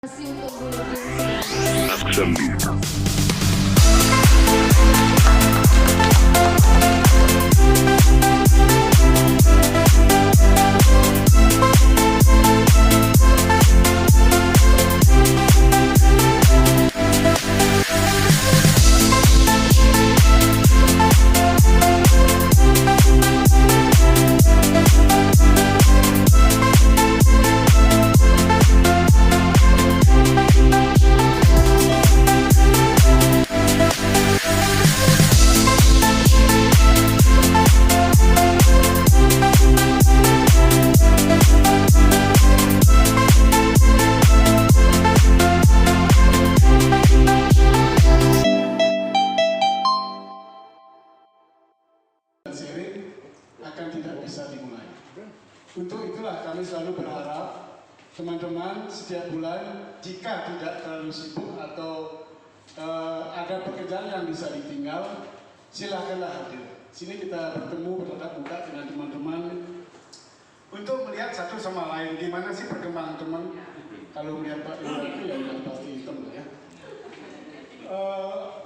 Kasih untuk bulu sering akan tidak bisa dimulai. Untuk itulah kami selalu berharap teman-teman setiap bulan jika tidak terlalu sibuk atau ada pekerjaan yang bisa ditinggal, silakanlah hadir. Sini kita bertemu bertatap muka dengan teman-teman untuk melihat satu sama lain gimana sih perkembangan teman. Kalau melihat Pak Iwan itu ya pasti hitam ya.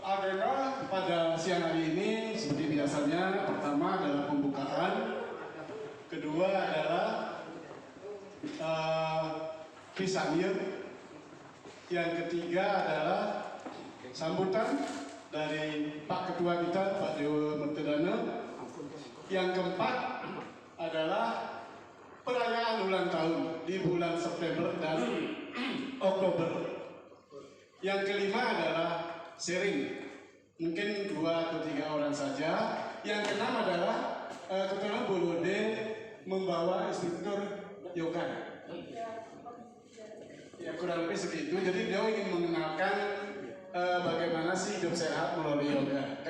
Agenda pada siang hari ini seperti biasanya, pertama adalah pembukaan, kedua adalah visamir, yang ketiga adalah sambutan dari Pak Ketua kita, Pak Dewa Mertedana, yang keempat adalah perayaan ulang tahun di bulan September dan Oktober. Yang kelima adalah sharing, mungkin 2 atau 3 orang saja. Yang keenam adalah kebetulan Bolode membawa instruktur yoga. Ya kurang lebih segitu. Jadi beliau ingin mengenalkan bagaimana sih hidup sehat melalui yoga.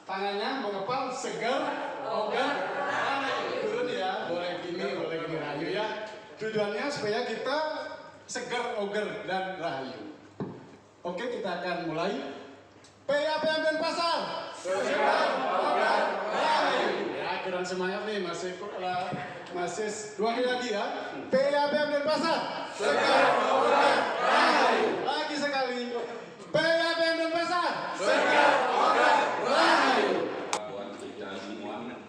Tangannya mengepal, segar, ogar, turun ya, boleh gini rahayu ya. Tujuannya supaya kita segar, ogar dan rahayu. Oke, kita akan mulai. PAPM Denpasar. Segar, ogar, rahayu. Ya, kurang semangat nih, masih 2 kali lagi ya. PAPM Denpasar. Segar, ogar, rahayu. Lagi sekali. PAPM Denpasar. Segar, ogar, rahayu. Buat kita semua,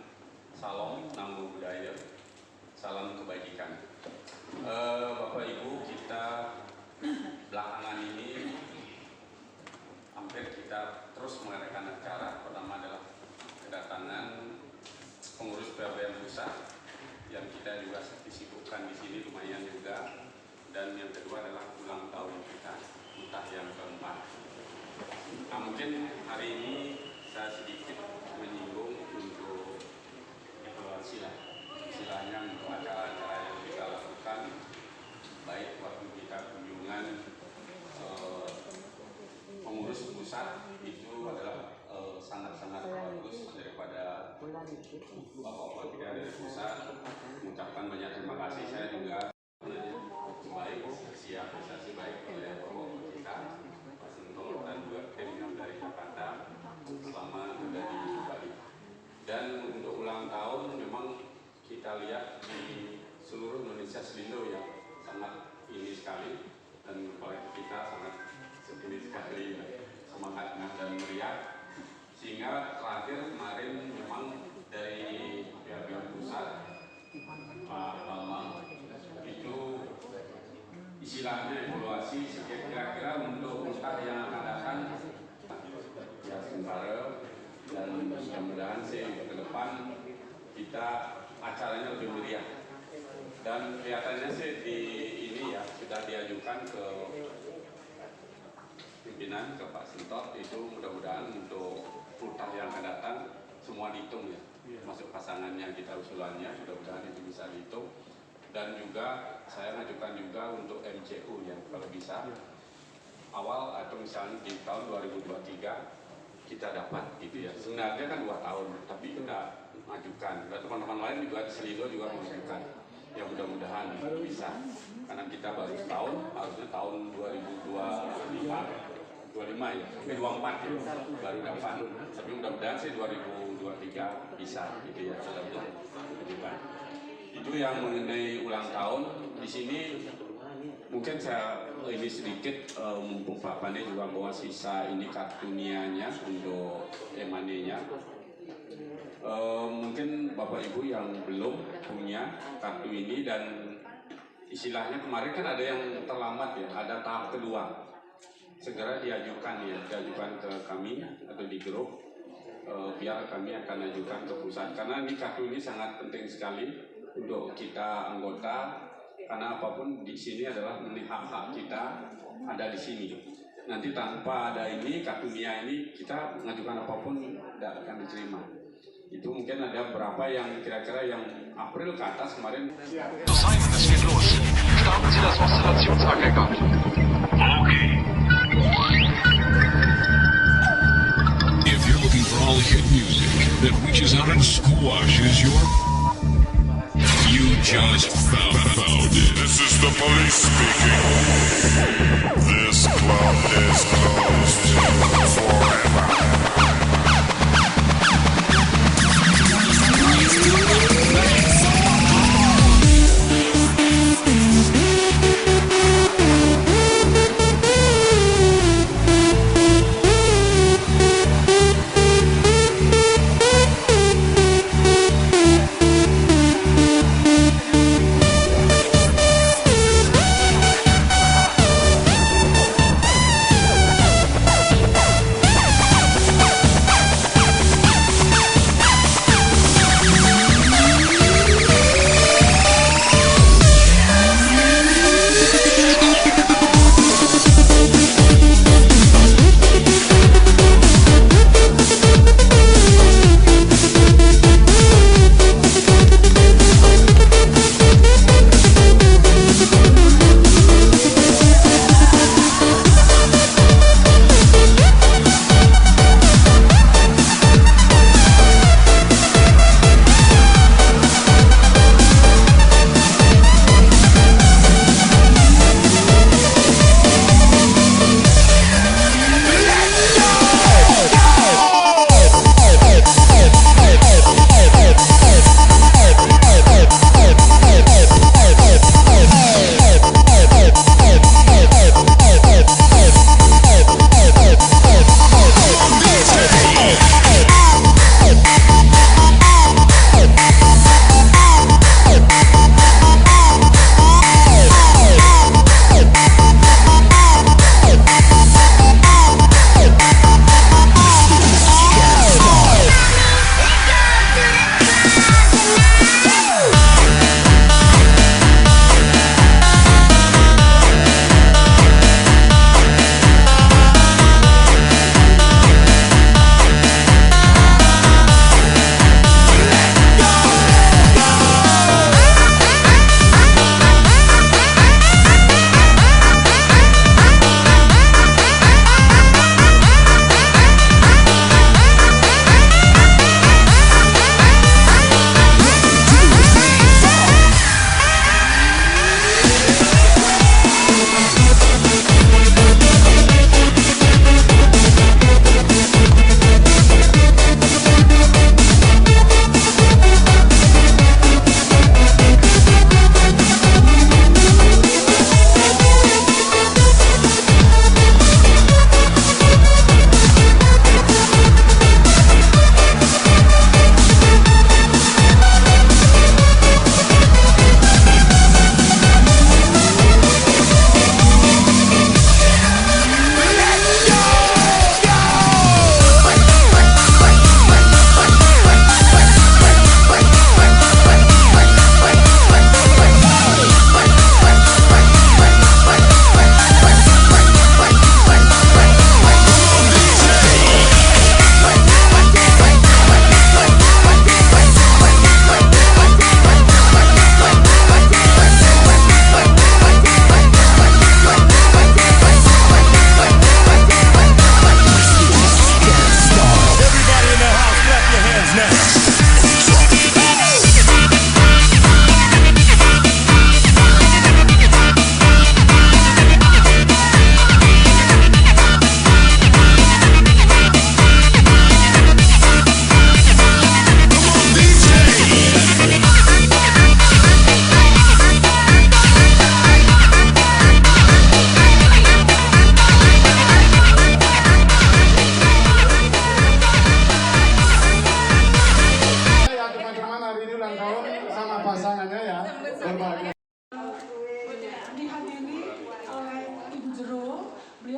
salam, namo budaya, salam kebajikan. Bapak Ibu, kita belakangan ini hampir kita terus mengadakan acara. Pertama adalah kedatangan pengurus PAPM pusat yang kita juga disibukkan di sini lumayan juga, dan yang kedua adalah ulang tahun kita, entah yang keempat. Nah, mungkin hari ini saya sedikit menyinggung untuk evaluasi lah, istilahnya untuk acara-acara yang kita lakukan, baik waktu kita kunjungan pengurus pusat itu adalah sangat-sangat bagus daripada bapak-bapak kita dari pusat. Mengucapkan banyak terima kasih. Saya juga baik apresiasi baik oleh bapak-bapak kita, Pak Sentor dan juga tim dari Jakarta selama ada di Bali. Dan untuk ulang tahun memang kita lihat di seluruh Indonesia Selindo ya sangat ini sekali, dan kolektif kita sangat ini sekali semangatnya dan meriah, sehingga terakhir kemarin memang dari pihak pusat Pak Bambang itu istilahnya evaluasi kira-kira untuk pusat yang akan datang ya sementara, dan mudah-mudahan sih ke depan kita acaranya lebih meriah, dan kelihatannya sih di ini ya sudah diajukan ke pimpinan, ke Pak Sintot, itu mudah-mudahan untuk putah yang akan datang semua dihitung ya, masuk pasangannya kita usulannya, mudah-mudahan itu bisa dihitung. Dan juga saya ngajukan juga untuk MCU ya, kalau bisa awal atau misalnya di tahun 2023 kita dapat gitu ya. Sebenarnya kan 2 tahun, tapi kita majukan. Dan teman-teman lain juga di Selindo juga mengajukan. Ya mudah-mudahan bisa, karena kita baru setahun, harusnya tahun 2025 ya, 24 ya, baru dapat. Tapi mudah-mudahan sih 2023 bisa gitu ya, mudah-mudahan. Itu yang mengenai ulang tahun. Di sini mungkin saya ini sedikit, mumpung Pak Pandi juga bawa sisa ini kartunianya untuk emanenya. Mungkin Bapak Ibu yang belum punya kartu ini dan istilahnya kemarin kan ada yang terlambat ya, ada tahap kedua. Segera diajukan ke kami atau di grup, biar kami akan ajukan ke pusat. Karena ini kartu ini sangat penting sekali untuk kita anggota, karena apapun di sini adalah hak-hak kita ada di sini. Nanti tanpa ada ini kartunya ini kita mengajukan apapun tidak akan diterima. Itu mungkin ada beberapa yang kira-kira yang April ke atas kemarin. Simon, es geht los. Starten Sie das Oszillationsaggregat. Okay. If you're looking for all hit music that reaches out and squashes your... You just found it. This is the police speaking. This club is closed forever.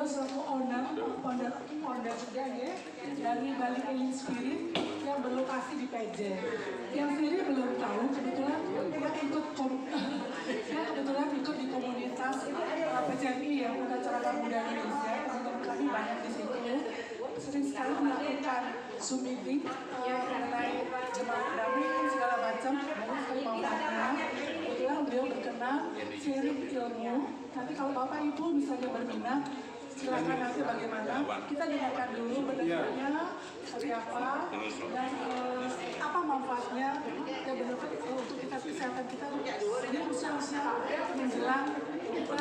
beliau selaku founder juga ya dari Bali Healing Spirit yang berlokasi di PJ. Yang sendiri belum tahu kebetulan dia ikut di komunitas PJMI ya, Pengacara Muda Indonesia. Teman-teman kami banyak di situ. Sering sekali melakukan Zoom meeting mengenai jemaat pendamping segala macam. Banyak sekali manfaatnya. Kebetulan beliau berkenan sharing ilmu. Nanti kalau Bapak Ibu misalnya berminat, silakan nanti bagaimana. Kita dengarkan dulu benefitnya seperti apa dan apa manfaatnya dan benefit untuk kita kesehatan kita. Ini usia-usia menjelang kita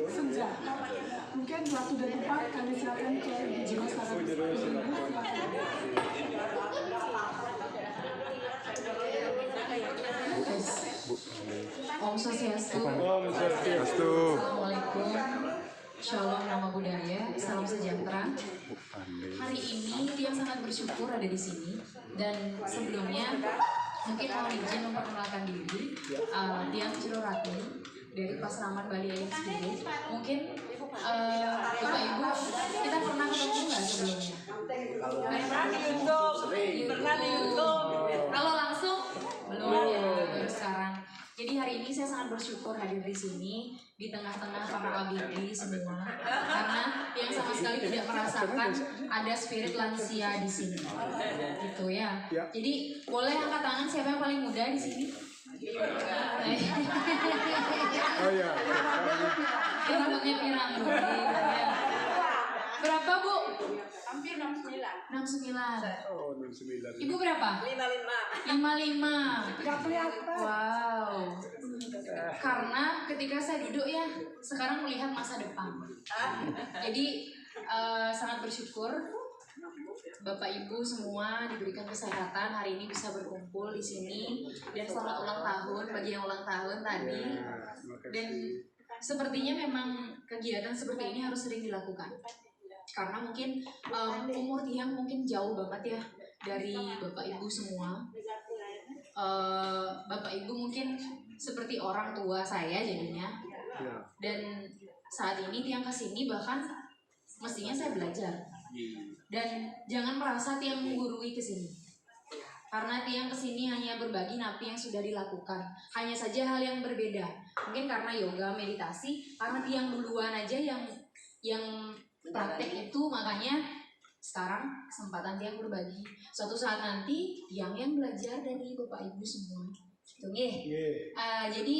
senja. Mungkin waktu dan tempat kami silakan ke jiwa saran. Om Swastiastu. Assalamualaikum. Shalom nama budaya, salam sejahtera. Hari ini Tiang sangat bersyukur ada di sini dan sebelumnya mungkin mohon izin memperkenalkan diri. Tiang Ciroratni dari Pasraman Bali Healing Spirit. Mungkin Bapak Ibu kita pernah ketemu nggak sebelumnya? Pernah di YouTube. Kalau langsung belum ya, baru sekarang. Jadi hari ini saya sangat bersyukur hadir di sini di tengah-tengah para abdi semua karena yang sama sekali tidak merasakan ada spirit lansia di sini, gitu ya. Jadi boleh angkat tangan siapa yang paling muda di sini? Oh iya. Kita pakai pirang Bu. Berapa Bu? Hampir 69. 69. Oh, 69. Ibu berapa? 55. 55. Gak kelihatan. Wow. Karena ketika saya duduk ya, sekarang melihat masa depan. Jadi sangat bersyukur Bapak Ibu semua diberikan kesehatan hari ini bisa berkumpul di sini dan selamat ulang tahun bagi yang ulang tahun tadi. Dan sepertinya memang kegiatan seperti ini harus sering dilakukan. Karena mungkin umur Tiang mungkin jauh banget ya dari Bapak Ibu semua. Bapak Ibu mungkin seperti orang tua saya jadinya. Dan saat ini Tiang kesini bahkan mestinya saya belajar. Dan jangan merasa Tiang menggurui kesini. Karena Tiang kesini hanya berbagi napi yang sudah dilakukan. Hanya saja hal yang berbeda. Mungkin karena yoga, meditasi, karena Tiang duluan aja yang praktek itu, makanya sekarang kesempatan Tiang berbagi. Suatu saat nanti Tiang yang belajar dari Bapak Ibu semua. Gitu jadi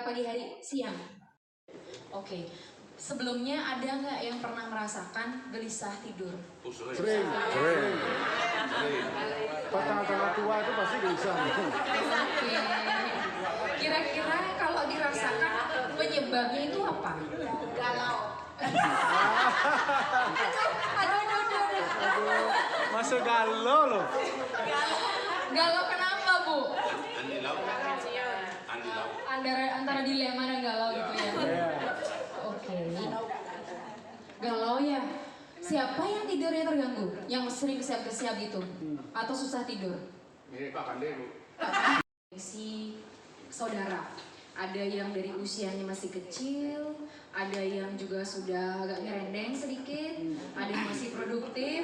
pagi hari siang. Oke. Sebelumnya ada nggak yang pernah merasakan gelisah tidur? Sering. Tengah-tengah tua itu pasti gelisah. Oke. Kira-kira kalau dirasakan penyebabnya itu apa? Galau. Aduh. Masuk galau loh. Galau kenapa Bu? Antara dilema dan galau gitu ya. Oke. Galau ya. Siapa yang tidurnya terganggu? Yang sering kesiap-kesiap gitu? Atau susah tidur? Si saudara. Ada yang dari usianya masih kecil, ada yang juga sudah agak ngerendeng sedikit, ada yang masih produktif.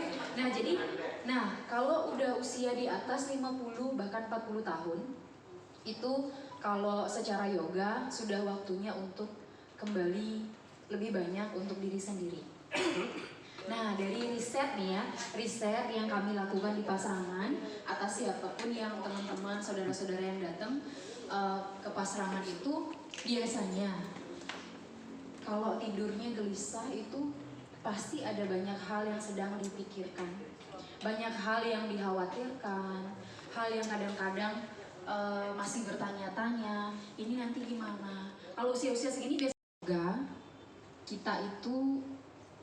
Nah kalau udah usia di atas 50 bahkan 40 tahun, itu kalau secara yoga sudah waktunya untuk kembali lebih banyak untuk diri sendiri. Nah dari riset nih ya, riset yang kami lakukan di Pasraman atas siapapun yang teman-teman, saudara-saudara yang datang ke Pasraman itu biasanya kalau tidurnya gelisah itu pasti ada banyak hal yang sedang dipikirkan, banyak hal yang dikhawatirkan, hal yang kadang-kadang masih bertanya-tanya, ini nanti gimana? Kalau usia-usia segini biasanya kita itu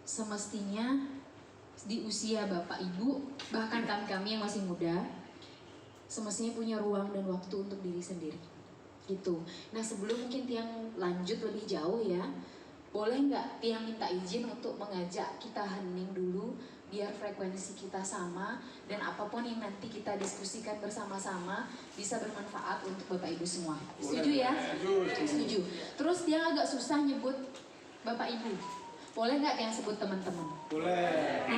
semestinya di usia Bapak Ibu, bahkan kami yang masih muda, semestinya punya ruang dan waktu untuk diri sendiri. Gitu. Nah sebelum mungkin Tiang lanjut lebih jauh ya, boleh nggak Tiang minta izin untuk mengajak kita hening dulu biar frekuensi kita sama dan apapun yang nanti kita diskusikan bersama-sama bisa bermanfaat untuk Bapak Ibu semua. Setuju ya? Setuju. Terus Tiang agak susah nyebut Bapak Ibu. Boleh nggak yang sebut teman-teman? Boleh.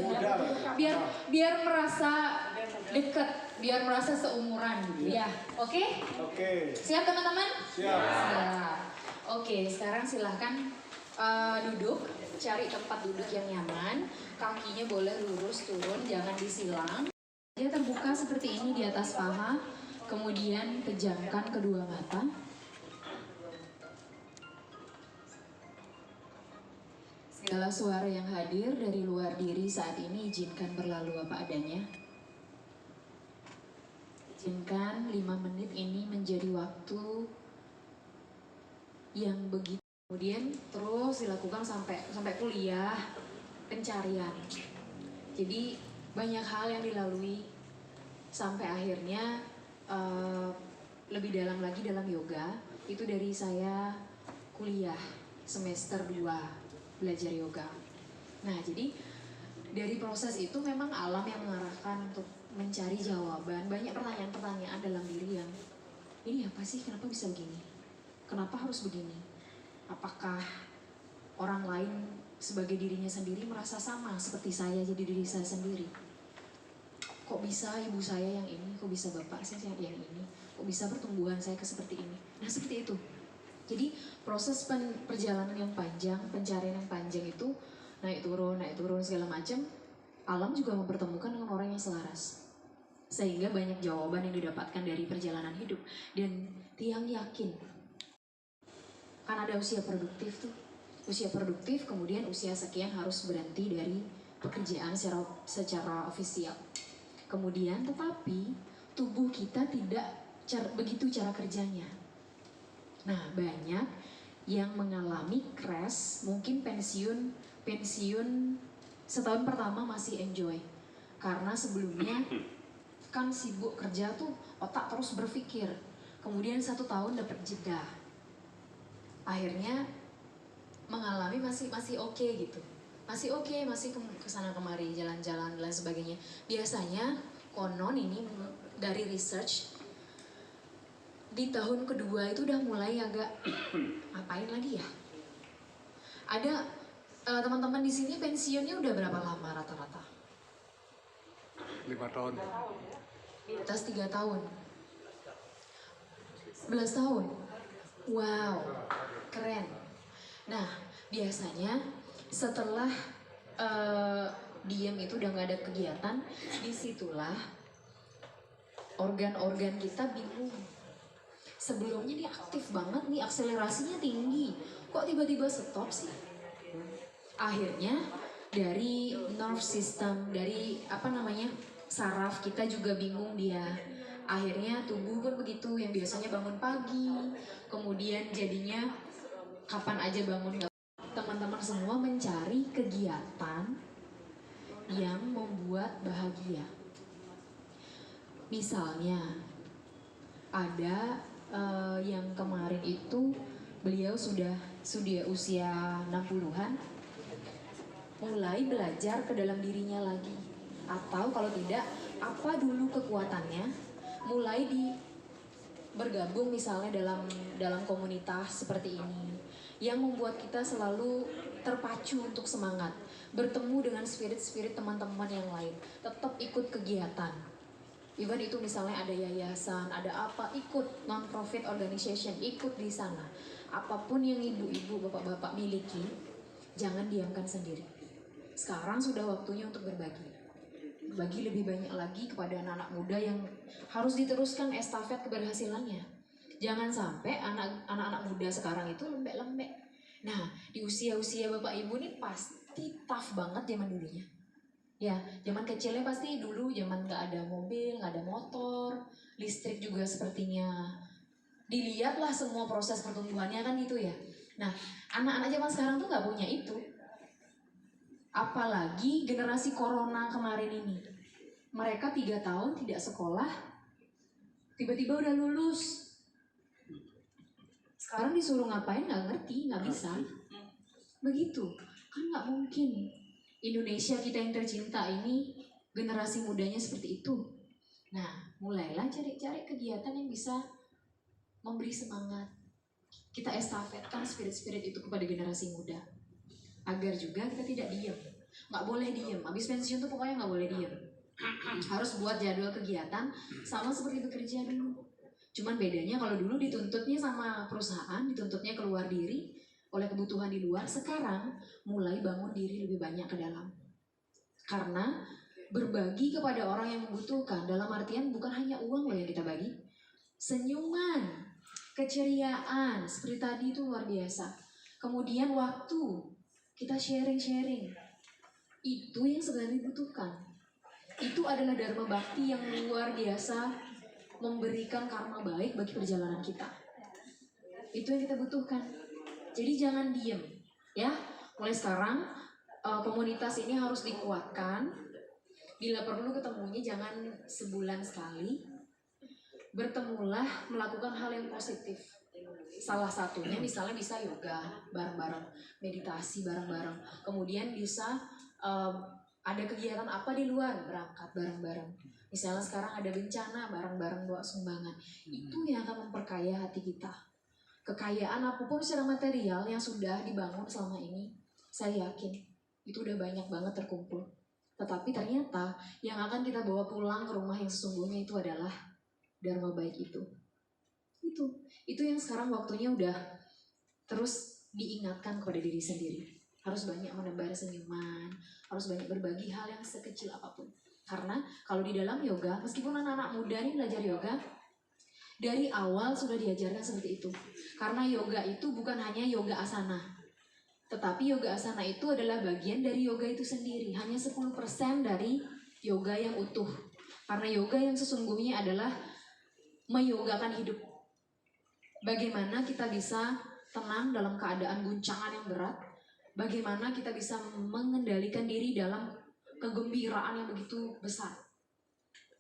Mudah lah. biar merasa dekat, biar merasa seumuran gitu ya. Oke? Oke. Siap teman-teman? Siap. Siap. Oke, sekarang silahkan duduk, cari tempat duduk yang nyaman. Kakinya boleh lurus turun, jangan disilang. Dia terbuka seperti ini di atas paha. Kemudian pejamkan kedua mata. Segala suara yang hadir dari luar diri saat ini izinkan berlalu apa adanya. Izinkan 5 menit ini menjadi waktu yang begitu. Kemudian terus dilakukan sampai kuliah pencarian. Jadi banyak hal yang dilalui sampai akhirnya lebih dalam lagi dalam yoga. Itu dari saya kuliah semester 2 belajar yoga. Nah, jadi dari proses itu memang alam yang mengarahkan untuk mencari jawaban. Banyak pertanyaan-pertanyaan dalam diri yang ini apa sih? Kenapa bisa begini? Kenapa harus begini? Apakah orang lain sebagai dirinya sendiri merasa sama seperti saya jadi diri saya sendiri? Kok bisa ibu saya yang ini? Kok bisa bapak saya yang ini? Kok bisa pertumbuhan saya seperti ini? Nah, seperti itu. Jadi proses perjalanan yang panjang, pencarian yang panjang itu naik turun segala macam. Alam juga mempertemukan dengan orang yang selaras. Sehingga banyak jawaban yang didapatkan dari perjalanan hidup. Dan Tiang yakin, kan ada usia produktif tuh. Usia produktif kemudian usia sekian harus berhenti dari pekerjaan secara ofisial. Kemudian tetapi tubuh kita tidak begitu cara kerjanya. Nah, banyak yang mengalami crash, mungkin pensiun setahun pertama masih enjoy. Karena sebelumnya kan sibuk kerja tuh, otak terus berpikir. Kemudian 1 tahun dapat jeda. Akhirnya mengalami masih oke gitu. Masih oke, masih kesana kemari, jalan-jalan dan sebagainya. Biasanya konon ini dari research, di tahun kedua itu udah mulai agak ngapain lagi ya? Ada teman-teman di sini pensiunnya udah berapa lama rata-rata? 5 tahun. Di atas 3 tahun. 11 tahun. Wow, keren. Nah, biasanya setelah diam itu udah gak ada kegiatan, disitulah organ-organ kita bingung. Sebelumnya nih aktif banget nih, akselerasinya tinggi. Kok tiba-tiba stop sih? Akhirnya dari nerve system, dari saraf kita juga bingung dia. Akhirnya tubuh pun begitu, yang biasanya bangun pagi, kemudian jadinya kapan aja bangun. Teman-teman semua mencari kegiatan yang membuat bahagia. Misalnya ada yang kemarin itu beliau sudah usia 60-an, mulai belajar ke dalam dirinya lagi. Atau kalau tidak, apa dulu kekuatannya, mulai bergabung misalnya dalam komunitas seperti ini, yang membuat kita selalu terpacu untuk semangat, bertemu dengan spirit-spirit teman-teman yang lain, tetap ikut kegiatan. Even itu misalnya ada yayasan, ada apa, ikut non-profit organization, ikut di sana. Apapun yang ibu-ibu, bapak-bapak miliki, jangan diamkan sendiri. Sekarang sudah waktunya untuk berbagi. Berbagi lebih banyak lagi kepada anak-anak muda yang harus diteruskan estafet keberhasilannya. Jangan sampai anak-anak muda sekarang itu lembek-lembek. Nah, di usia-usia bapak ibu nih pasti tough banget zaman dulunya. Ya, zaman kecilnya pasti dulu zaman nggak ada mobil, nggak ada motor, listrik juga sepertinya. Dilihatlah semua proses pertumbuhannya kan gitu ya. Nah, anak-anak zaman sekarang tuh nggak punya itu. Apalagi generasi corona kemarin ini. Mereka 3 tahun tidak sekolah, tiba-tiba udah lulus. Sekarang disuruh ngapain nggak ngerti, nggak bisa. Begitu, kan nggak mungkin. Indonesia kita yang tercinta ini generasi mudanya seperti itu. Nah, mulailah cari-cari kegiatan yang bisa memberi semangat. Kita estafetkan spirit-spirit itu kepada generasi muda. agar juga kita tidak diam. Nggak boleh diam, habis pensiun tuh pokoknya nggak boleh diam. Harus buat jadwal kegiatan sama seperti bekerja dulu. Cuman bedanya kalau dulu dituntutnya sama perusahaan, dituntutnya keluar diri oleh kebutuhan di luar, sekarang mulai bangun diri lebih banyak ke dalam. Karena berbagi kepada orang yang membutuhkan, dalam artian bukan hanya uang loh yang kita bagi, senyuman, keceriaan, seperti tadi itu luar biasa. Kemudian waktu, kita sharing-sharing, itu yang sebenarnya dibutuhkan. Itu adalah dharma bakti yang luar biasa, memberikan karma baik bagi perjalanan kita. Itu yang kita butuhkan. Jadi jangan diem, ya. Mulai sekarang komunitas ini harus dikuatkan. Bila perlu ketemunya jangan sebulan sekali. Bertemulah melakukan hal yang positif. Salah satunya misalnya bisa yoga bareng-bareng, meditasi bareng-bareng. Kemudian bisa ada kegiatan apa di luar, berangkat bareng-bareng. Misalnya sekarang ada bencana, bareng-bareng bawa sumbangan. Itu yang akan memperkaya hati kita. Kekayaan apapun secara material yang sudah dibangun selama ini, saya yakin itu udah banyak banget terkumpul. Tetapi ternyata yang akan kita bawa pulang ke rumah yang sesungguhnya itu adalah dharma baik itu. Itu yang sekarang waktunya udah terus diingatkan kepada diri sendiri. Harus banyak menebar senyuman, harus banyak berbagi hal yang sekecil apapun. Karena kalau di dalam yoga, meskipun anak-anak muda nih belajar yoga, dari awal sudah diajarkan seperti itu. Karena yoga itu bukan hanya yoga asana, tetapi yoga asana itu adalah bagian dari yoga itu sendiri. Hanya 10% dari yoga yang utuh. Karena yoga yang sesungguhnya adalah meyogakan hidup. Bagaimana kita bisa tenang dalam keadaan guncangan yang berat. Bagaimana kita bisa mengendalikan diri dalam kegembiraan yang begitu besar.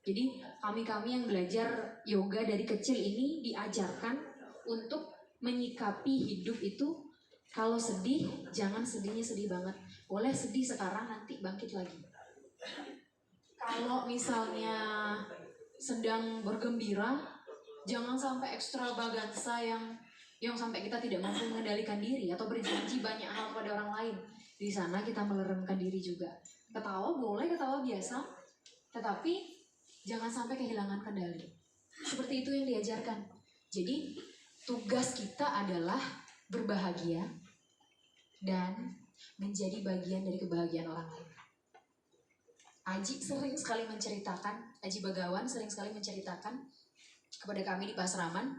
Jadi kami-kami yang belajar yoga dari kecil ini diajarkan untuk menyikapi hidup itu. Kalau sedih, jangan sedihnya sedih banget. Boleh sedih sekarang, nanti bangkit lagi. Kalau misalnya sedang bergembira, jangan sampai ekstravaganza yang sampai kita tidak mampu mengendalikan diri atau berjanji banyak hal pada orang lain. Di sana kita meleremkan diri juga. Ketawa boleh, ketawa biasa, tetapi jangan sampai kehilangan kendali. Seperti itu yang diajarkan. Jadi tugas kita adalah berbahagia dan menjadi bagian dari kebahagiaan orang lain. Aji sering sekali menceritakan, Aji Bagawan sering sekali menceritakan kepada kami di Pasraman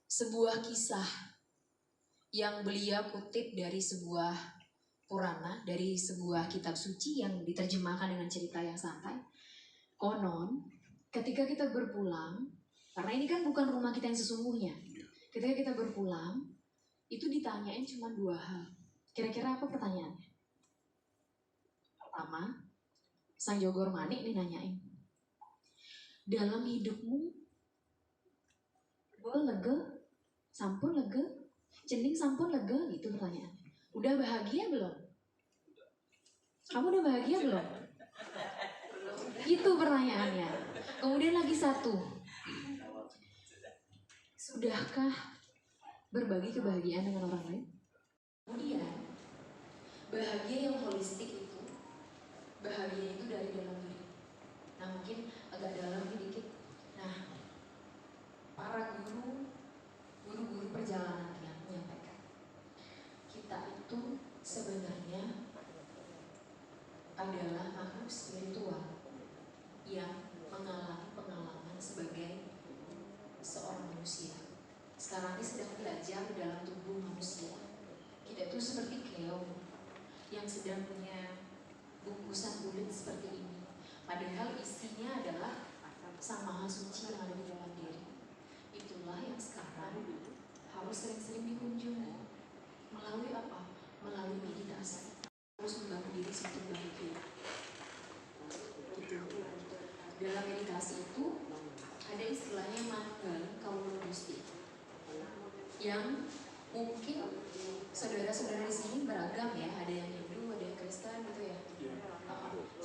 sebuah kisah yang beliau kutip dari sebuah Purana, dari sebuah kitab suci yang diterjemahkan dengan cerita yang santai. Konon, ketika kita berpulang, karena ini kan bukan rumah kita yang sesungguhnya, ketika kita berpulang, itu ditanyain cuma 2 hal. Kira-kira apa pertanyaannya? Pertama, Sang Jogor Manik nih nanyain, dalam hidupmu, gue lega, sampun lega, cening sampun lega, gitu pertanyaannya. Udah bahagia belum? Kamu udah bahagia belum? Itu pertanyaannya. Kemudian lagi satu, sudahkah berbagi kebahagiaan dengan orang lain? Kemudian bahagia yang holistik itu, bahagia itu dari dalam diri. Nah mungkin agak dalam sedikit. Nah, para guru-guru perjalanan yang menyampaikan, kita itu sebenarnya adalah makhluk spiritual yang mengalami pengalaman sebagai seorang manusia. Sekarang ini sedang belajar dalam tubuh manusia. Kita itu seperti keong yang sedang punya bungkusan kulit seperti ini. Padahal isinya adalah Sang Maha Suci yang ada di dalam diri. Itulah yang sekarang harus sering-sering dikunjungi. Melalui apa? Melalui meditasi. Harus membangun diri semakin bahagia. Dalam meditasi itu ada istilahnya manggal kaulo gusti, yang mungkin saudara-saudara di sini beragam ya, ada yang Hindu, ada yang Kristen gitu ya.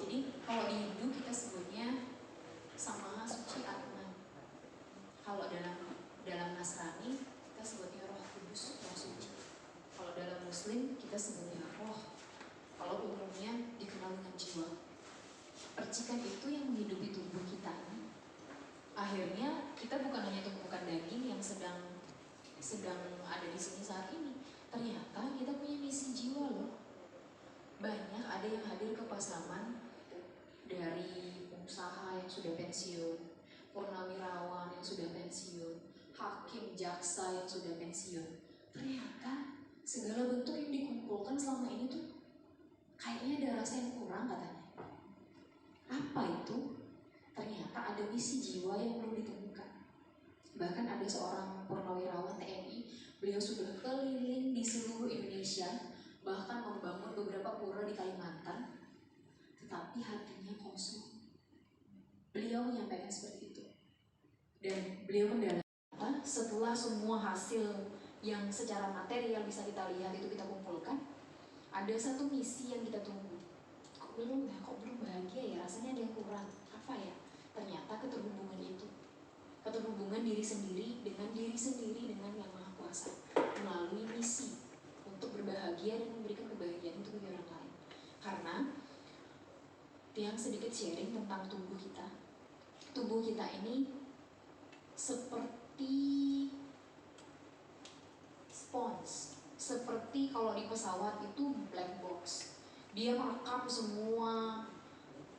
Jadi kalau di Hindu kita sebutnya Sang Maha Suci Atman. Kalau dalam Nasrani kita sebutnya Roh Kudus, Roh Suci. Kalau dalam Muslim muslim kita sebutnya roh, kalau umumnya dikenal dengan jiwa. Percikan itu yang menghidupi tubuh kita. Akhirnya kita bukan hanya tumpukan daging yang sedang ada di sini saat ini. Ternyata kita punya misi jiwa loh. Banyak ada yang hadir ke pasaman dari pengusaha yang sudah pensiun, purnawirawan yang sudah pensiun, hakim, jaksa yang sudah pensiun. Ternyata segala bentuk yang dikumpulkan selama ini tuh kayaknya ada rasa yang kurang katanya. Apa itu? Ternyata ada misi jiwa yang belum ditemukan. Bahkan ada seorang purnawirawan TNI, beliau sudah keliling di seluruh Indonesia, bahkan membangun beberapa pura di Kalimantan, tetapi hatinya kosong. Beliau menyampaikan seperti itu. Dan beliau mendalami setelah semua hasil yang secara material bisa kita lihat itu kita kumpulkan, ada satu misi yang kita tunggu. Kok belum bahagia ya, rasanya ada yang kurang. Apa ya? Ternyata keterhubungan itu, keterhubungan diri sendiri dengan yang Maha Kuasa melalui misi untuk berbahagia dan memberikan kebahagiaan itu bagi orang lain. Karena yang sedikit sharing tentang tubuh kita. Tubuh kita ini seperti spons, seperti kalau di pesawat itu black box. Dia merekam semua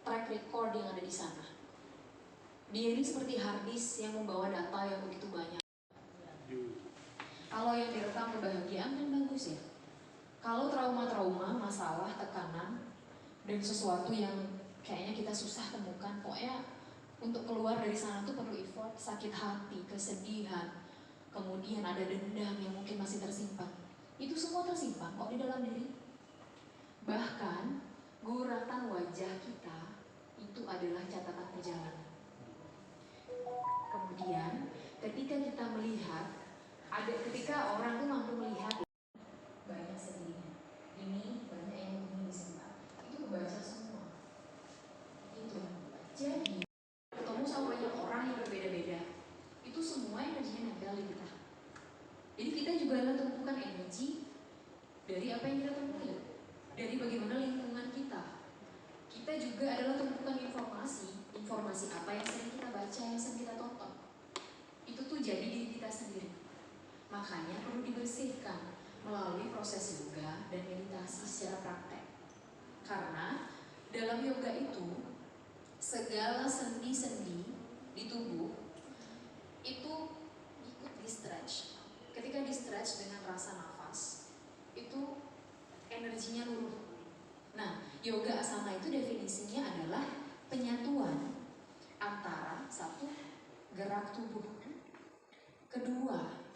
track record yang ada di sana. Dia ini seperti hard disk yang membawa data yang begitu banyak. Kalau yang direkam kebahagiaan kan bagus ya. Kalau trauma-trauma, masalah, tekanan, dan sesuatu yang kayaknya kita susah temukan, pokoknya untuk keluar dari sana tuh perlu effort, sakit hati, kesedihan, kemudian ada dendam yang mungkin masih tersimpan. Itu semua tersimpan kok di dalam diri. Bahkan guratan wajah kita itu adalah catatan perjalanan. Kemudian ketika kita melihat, ketika orang tuh mampu melihat banyak sedihnya, ini banyak yang ingin disimpan, itu kebaca semua. Itu jadi ketemu sama banyak orang yang berbeda-beda, itu semua energinya nempel di kita. Jadi kita juga adalah tumpukan energi dari apa yang kita temui, dari bagaimana lingkungan kita. Kita juga adalah tumpukan informasi apa yang sering kita baca, yang sering kita tonton. Itu tuh jadi diri kita sendiri. Makanya perlu dibersihkan melalui proses yoga dan meditasi secara praktek. Karena dalam yoga itu segala sendi-sendi di tubuh itu ikut di-stretch. Ketika di-stretch dengan rasa nafas, itu energinya luruh. Nah, yoga asana itu definisinya adalah penyatuan antara satu, gerak tubuh, kedua,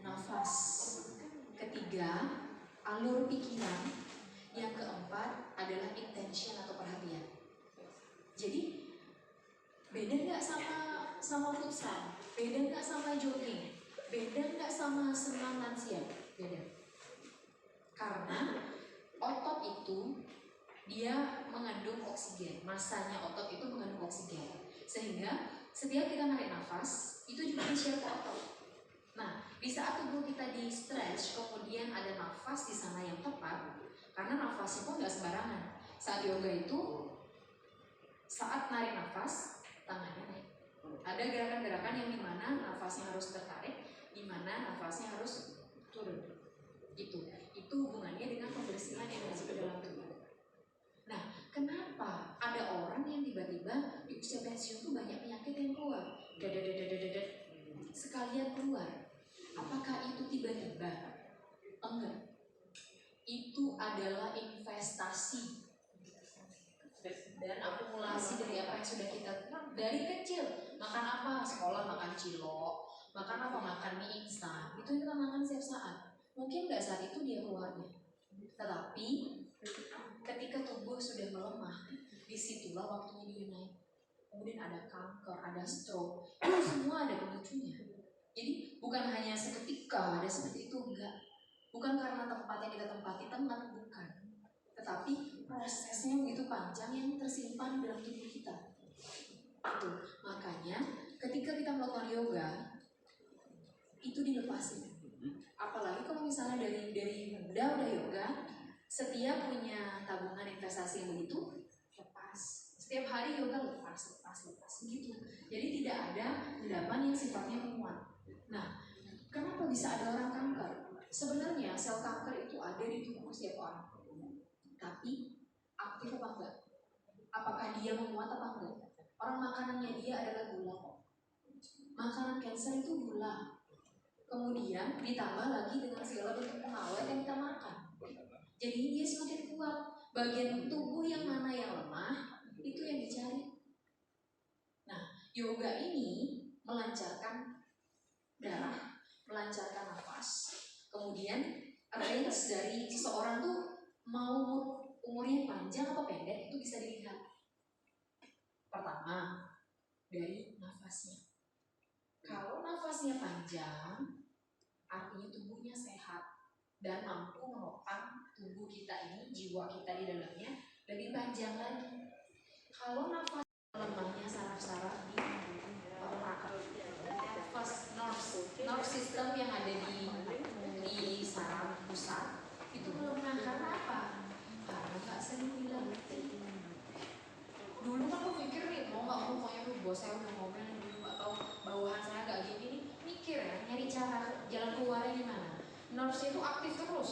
nafas, ketiga, alur pikiran, yang keempat adalah intention atau perhatian. Jadi beda nggak sama futsal, beda nggak sama jogging, beda nggak sama senam lansia, beda. Karena otot itu dia mengandung oksigen, masanya otot itu mengandung oksigen, sehingga setiap kita narik nafas itu juga di-share ke otot. Nah, di saat tubuh kita di stretch, kemudian ada nafas di sana yang tepat, karena nafasnya pun nggak sembarangan. Saat yoga itu, saat narik nafas, tangannya naik. Ada gerakan-gerakan yang dimana nafasnya harus tertarik, dimana nafasnya harus turun. Itu hubungannya dengan pembersihan energi ke dalam tubuh. Nah, kenapa ada orang yang tiba-tiba di usia pensiun tuh banyak penyakit yang keluar, sekalian keluar? Apakah itu tiba-tiba? Enggak. Itu adalah investasi dan akumulasi dari apa yang sudah kita dari kecil. Makan apa? Sekolah makan cilok. Makan apa? Makan mie instan. Itu kita makan setiap saat. Mungkin nggak saat itu dia keluarnya, tetapi ketika tubuh sudah melemah, disitulah waktunya dia naik. Kemudian ada kanker, ada stroke, itu semua ada pemicunya. Jadi bukan hanya seketika ada seperti itu, enggak. Bukan karena tempat yang kita tempati teman, bukan. Tetapi prosesnya begitu panjang yang tersimpan dalam tubuh kita. Itu makanya ketika kita melakukan yoga itu dilepasin. Apalagi kalau misalnya dari muda udah yoga, Setiap punya tabungan investasi yang begitu, lepas. Setiap hari yoga lepas begitu. Jadi tidak ada endapan yang sifatnya menguat. Nah, kenapa bisa ada orang kanker? Sebenarnya sel kanker itu ada di tubuh setiap orang. Tapi aktif apa enggak? Apakah dia menguat apa enggak? Orang makanannya dia adalah gula kok. Makanan kanker itu gula. Kemudian ditambah lagi dengan segala bentuk pengawet yang kita makan. Jadi dia semakin kuat. Bagian tubuh yang mana yang lemah itu yang dicari. Nah, yoga ini melancarkan darah, melancarkan nafas. Kemudian range dari seseorang tuh mau umurnya panjang atau pendek itu bisa dilihat. Pertama, dari nafasnya. Kalau nafasnya panjang, artinya tubuhnya sehat dan mampu menopang tubuh kita ini, jiwa kita di dalamnya lebih panjang lagi. Kalau nafas lemahnya saraf-saraf di otak, nerve system yang ada di saraf pusat itu lemah. Karena apa? Karena nggak sering dilatih. Dulu kan aku pikir nih, pokoknya bos saya udah ngomel dulu atau bawahan saya nggak gini nih, mikir ya, nyari cara jalan keluarnya gimana. Nerves itu aktif terus,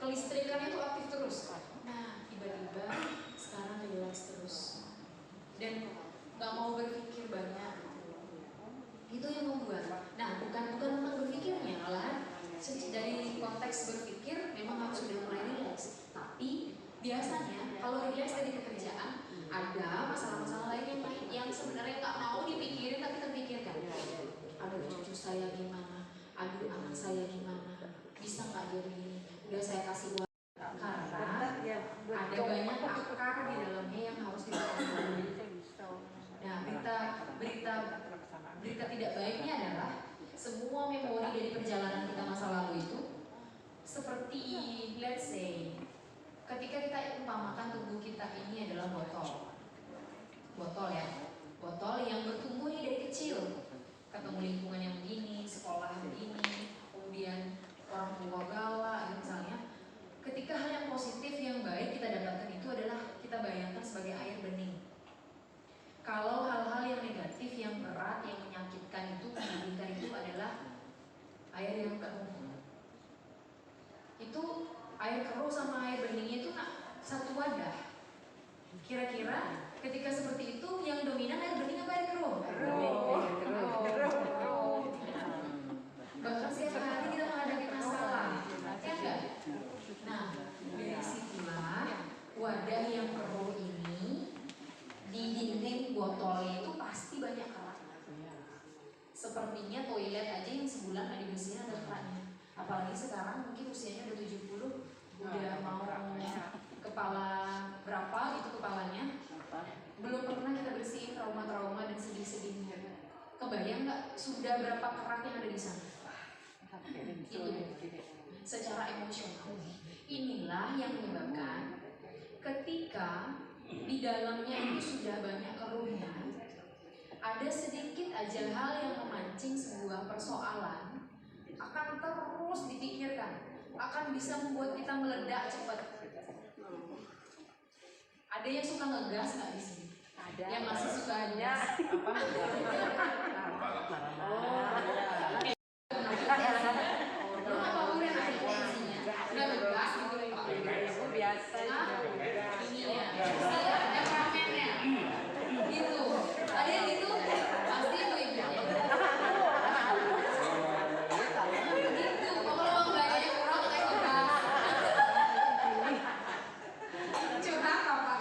kelistrikannya itu aktif terus. Nah, tiba-tiba sekarang relax terus dan nggak mau berpikir banyak. Itu yang membuat. Nah, bukan tentang berpikirnya, malahan dari konteks berpikir memang harus sudah mulai relax. Tapi biasanya kalau relax dari pekerjaan ada masalah-masalah lain yang sebenarnya nggak mau dipikirin tapi terpikirkan. Aduh, cucu saya gimana? Aduh, anak saya gimana? Bisa nggak dia begini? Udah saya kasih buat karena ada banyak akar di dalamnya yang harus dipahami. Nah, berita tidak baiknya adalah semua memori dari perjalanan kita masa lalu itu seperti let's say ketika kita umpamakan tubuh kita ini adalah botol yang bertumbuh nih dari kecil, ketemu lingkungan yang begini, sekolah yang begini, kemudian orang tua galak misalnya. Ketika hal yang positif yang baik kita dapatkan itu adalah kita bayangkan sebagai air bening. Kalau hal-hal yang negatif, yang berat, yang menyakitkan itu, menyakitkan itu adalah air yang keruh. Itu air keruh sama air beningnya itu satu wadah. Kira-kira ketika seperti itu yang dominan air bening apa air keruh? Keruh. Bahkan setiap hari kita menghadapi masalah, ya enggak? Nah, dari situlah wadah yang keruh ini di dinding botolnya itu pasti banyak kerak. Sepertinya toilet aja yang sebulan nggak dibersihin ada keraknya. Apalagi sekarang mungkin usianya udah 70, udah mau kepala berapa gitu kepalanya, belum pernah kita bersihin trauma-trauma dan sedih-sedihnya. Kebayang nggak sudah berapa kerak yang ada di sana? Itu secara emosional. Inilah yang menyebabkan ketika di dalamnya itu sudah banyak keruhnya, ada sedikit aja hal yang memancing sebuah persoalan akan terus dipikirkan, akan bisa membuat kita meledak cepat. Ada yang suka ngegas nggak di sini? Ada. Yang masih suka ngegas? Apa? Belum apa udah ada tensinya? Udah ngegas gitu Pak? Ibu biasa. Ininya, temperamennya. Gitu. Ada yang gitu? Pasti ibu-ibu. Gitu. Kalau belanjanya kurang kayak ngegas. Curhat apa?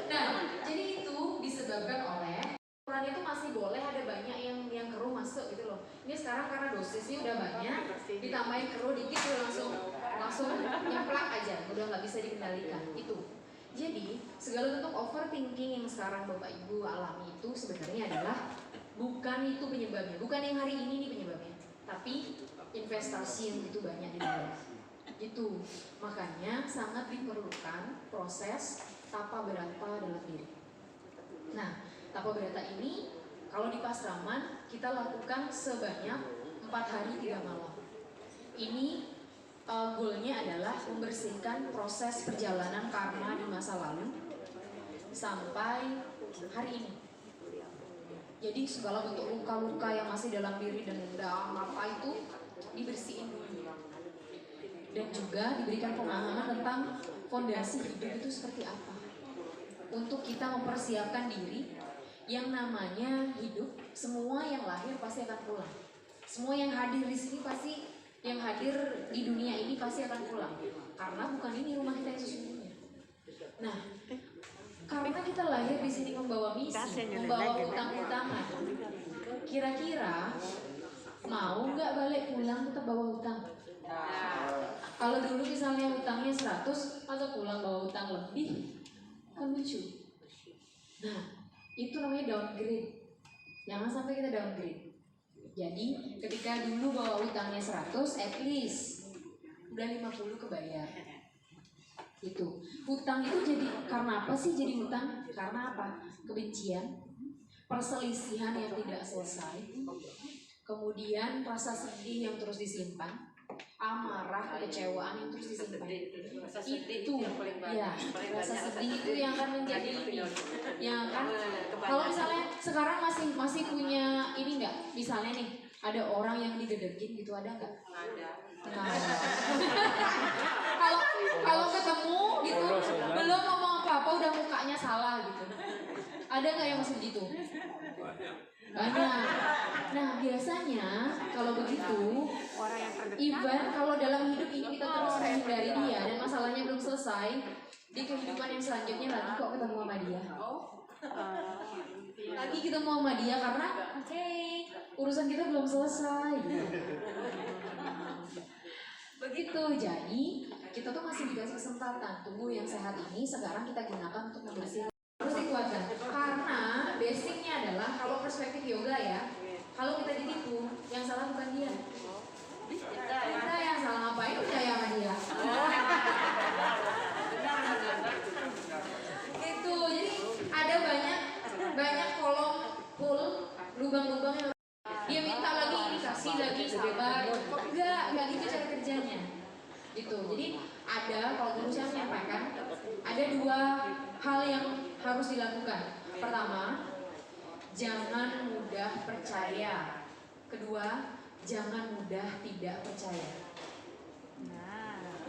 Nah, jadi itu disebabkan oleh ukuran itu masih boleh ada banyak yang keruh masuk gitu loh. Ini sekarang karena dosisnya udah banyak, ditambahin keruh dikit udah langsung nyeplak aja, udah nggak bisa dikendalikan. Itu. Jadi segala bentuk overthinking yang sekarang Bapak Ibu alami itu sebenarnya adalah bukan itu penyebabnya, bukan yang hari ini penyebabnya, tapi investasi yang begitu banyak di dalam. Itu makanya sangat diperlukan proses tapa berata dalam diri. Nah, tapa berata ini kalau di Pasraman kita lakukan sebanyak 4 hari 3 malam. Ini goalnya adalah membersihkan proses perjalanan karma di masa lalu sampai hari ini. Jadi segala bentuk luka-luka yang masih dalam diri dan dendam apa itu dibersihin dulu. Dan juga diberikan pemahaman tentang fondasi hidup itu seperti apa. Untuk kita mempersiapkan diri yang namanya hidup, semua yang lahir pasti akan pulang. Semua yang hadir di sini pasti, yang hadir di dunia ini pasti akan pulang. Karena bukan ini rumah kita yang sesungguhnya. Nah, karena kita lahir di sini membawa misi, membawa utang-utangan. Kira-kira mau nggak balik pulang tetap bawa utang? Kalau dulu misalnya utangnya 100, masa pulang bawa utang lebih? Kan lucu. Nah, itu namanya downgrade. Jangan sampai kita downgrade. Jadi ketika dulu bawa utangnya 100, at least udah 50 kebayar. Itu. Hutang itu jadi karena apa sih jadi hutang? Karena apa? Kebencian, perselisihan yang tidak selesai, kemudian rasa sedih yang terus disimpan, amarah, kekecewaan yang terus disimpan. Itu ya, rasa sedih itu yang akan menjadi ini, yang akan. Kalau misalnya sekarang masih punya ini nggak? Misalnya nih ada orang yang digedekin gitu, ada nggak? Ada. Kalau ketemu gitu belum ngomong apa-apa udah mukanya salah gitu. Ada nggak yang masih begitu? Banyak. Nah biasanya kalau begitu, even kalau dalam hidup ini kita terus menghindari dia dan masalahnya belum selesai, di kehidupan yang selanjutnya lagi kok ketemu sama dia. Lagi ketemu sama dia karena urusan kita belum selesai. Begitu, jadi kita tuh masih dikasih kesempatan. Tubuh yang sehat ini sekarang kita gunakan untuk membersihkan. Harus dikuatkan. Karena basicnya adalah kalau perspektif yoga ya, kalau kita ditipu, yang salah bukan dia. Kita yang salah ngapain percaya sama dia. Gitu, jadi ada banyak kolom hole, lubang-lubang yang dia minta lagi ini, kasih lagi, sabar. Enggak gitu cara kerjanya. Gitu. Jadi ada, kalau dulu saya menyampaikan, ada 2 hal yang harus dilakukan. Pertama, jangan mudah percaya. Kedua, jangan mudah tidak percaya.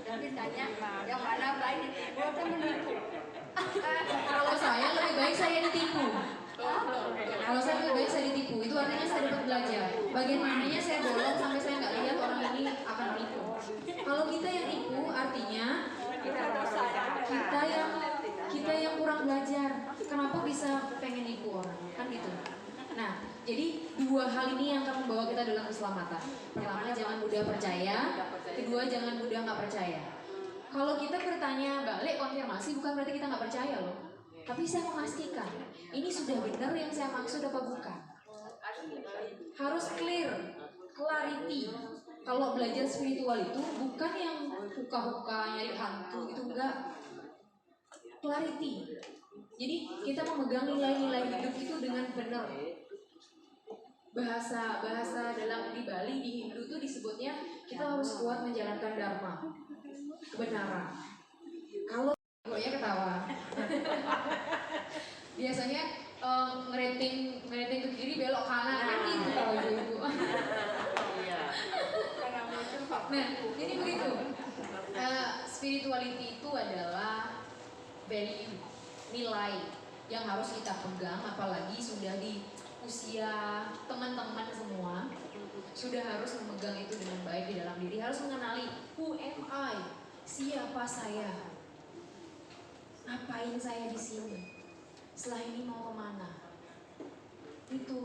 Dan ditanya yang mana baik ditipu atau menipu? Kalau saya lebih baik saya ditipu. Kalau saya lebih baik saya ditipu, itu artinya saya dapat belajar. Bagian mananya saya bolong sampai saya nggak lihat orang ini akan menipu. Kalau kita yang nipu, artinya kita yang kurang belajar. Kenapa bisa pengen nipu orang? Kan gitu. Nah, jadi 2 hal ini yang akan membawa kita dalam keselamatan. Pertama, jangan mudah percaya. Kedua, jangan mudah nggak percaya. Kalau kita bertanya balik konfirmasi, bukan berarti kita nggak percaya loh. Tapi saya memastikan, ini sudah benar yang saya maksud apa bukan? Harus clear, clarity. Kalau belajar spiritual itu bukan yang huka-huka, nyari hantu, itu enggak. Clarity. Jadi kita memegang nilai-nilai hidup itu dengan benar. Bahasa dalam di Bali, di Hindu tuh disebutnya kita harus kuat menjalankan dharma, kebenaran. Kalau ya ketawa. Biasanya ngerating ke kiri belok kanan kan gitu kalau ibu. Nah, jadi begitu. Spirituality itu adalah value, nilai yang harus kita pegang, apalagi sudah di usia teman-teman semua sudah harus memegang itu dengan baik di dalam diri, harus mengenali who am I, siapa saya, ngapain saya di sini, setelah ini mau kemana, itu.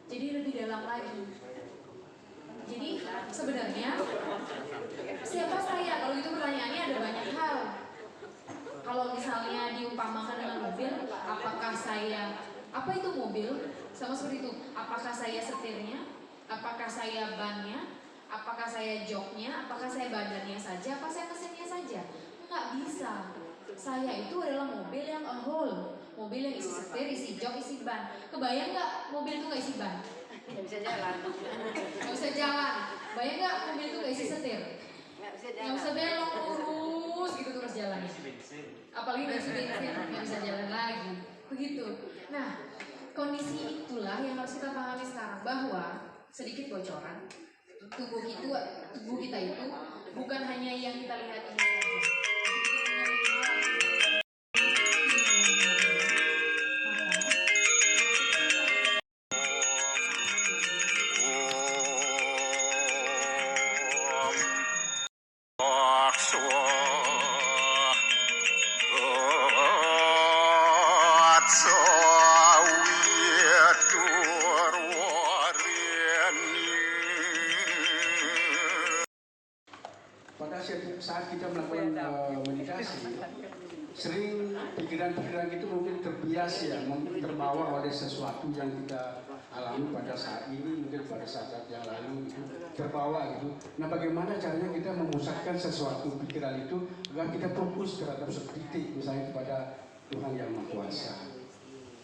Jadi lebih dalam lagi. Jadi sebenarnya siapa saya? Kalau itu pertanyaannya ada banyak hal. Kalau misalnya diumpamakan dengan mobil, apakah saya, apa itu mobil? Sama seperti itu. Apakah saya setirnya? Apakah saya bannya? Apakah saya joknya? Apakah saya badannya saja? Apa saya mesinnya saja? Nggak bisa. Saya itu adalah mobil yang a whole. Mobil yang isi setir, isi jok, isi ban. Kebayang nggak mobil itu nggak isi ban? Nggak bisa jalan. Nggak bisa jalan. Bayang nggak mobil itu nggak isi setir? nggak usah belok, lurus gitu terus jalannya. Apalagi bensin nggak bisa jalan lagi, begitu. Nah, kondisi itulah yang harus kita pahami sekarang, bahwa sedikit bocoran tubuh kita itu bukan hanya yang kita lihat ini saja. Pada saat kita melakukan meditasi, sering pikiran-pikiran itu mungkin terbias ya, mungkin terbawa oleh sesuatu yang kita alami pada saat ini, mungkin pada saat yang lalu itu terbawa gitu. Nah, bagaimana caranya kita memusatkan sesuatu pikiran itu agar kita fokus terhadap titik, misalnya kepada Tuhan Yang Maha Kuasa.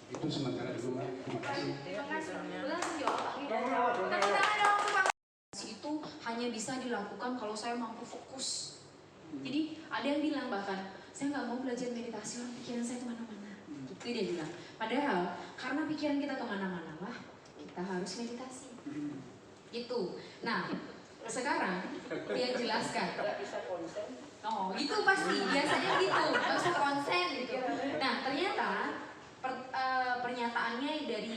Itu sementara dulu, Mbak. Terima kasih. Itu hanya bisa dilakukan kalau saya mampu fokus. Jadi ada yang bilang bahkan, saya nggak mau belajar meditasi, pikiran saya kemana-mana. Itu dia bilang. Padahal karena pikiran kita kemana-mana lah, kita harus meditasi. Gitu. Nah, sekarang dia jelaskan. Oh, gitu pasti. Biasanya gitu. Nggak usah konsen gitu. Nah, ternyata pernyataannya dari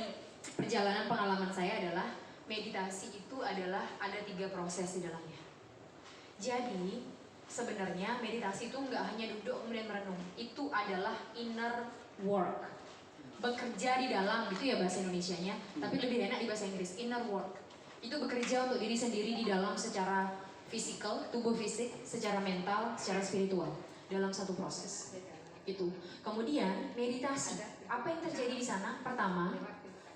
perjalanan pengalaman saya adalah meditasi itu adalah ada 3 proses di dalamnya. Jadi sebenarnya meditasi itu nggak hanya duduk kemudian merenung, itu adalah inner work, bekerja di dalam, itu ya bahasa Indonesianya, tapi lebih enak di bahasa Inggris. Inner work itu bekerja untuk diri sendiri di dalam secara fisikal, tubuh fisik, secara mental, secara spiritual dalam satu proses. Itu. Kemudian meditasi, apa yang terjadi di sana? Pertama,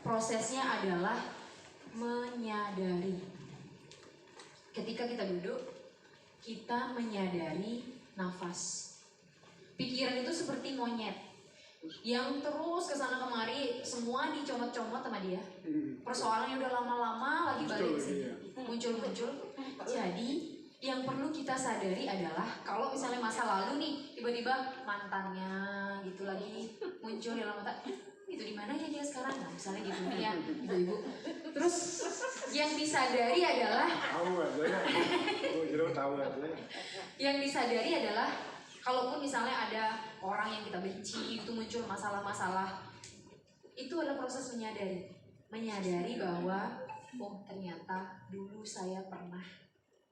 prosesnya adalah menyadari. Ketika kita duduk, kita menyadari nafas. Pikiran itu seperti monyet yang terus kesana kemari, semua dicomot-comot sama dia. Persoalannya udah lama-lama lagi balik sini, muncul-muncul. Jadi yang perlu kita sadari adalah kalau misalnya masa lalu nih tiba-tiba mantannya gitu lagi muncul dalam mata, itu di mana ya dia sekarang? Nah, misalnya gitu nih ya ibu-ibu. Terus yang disadari adalah yang disadari adalah kalaupun misalnya ada orang yang kita benci itu muncul masalah-masalah, itu adalah proses menyadari bahwa oh ternyata dulu saya pernah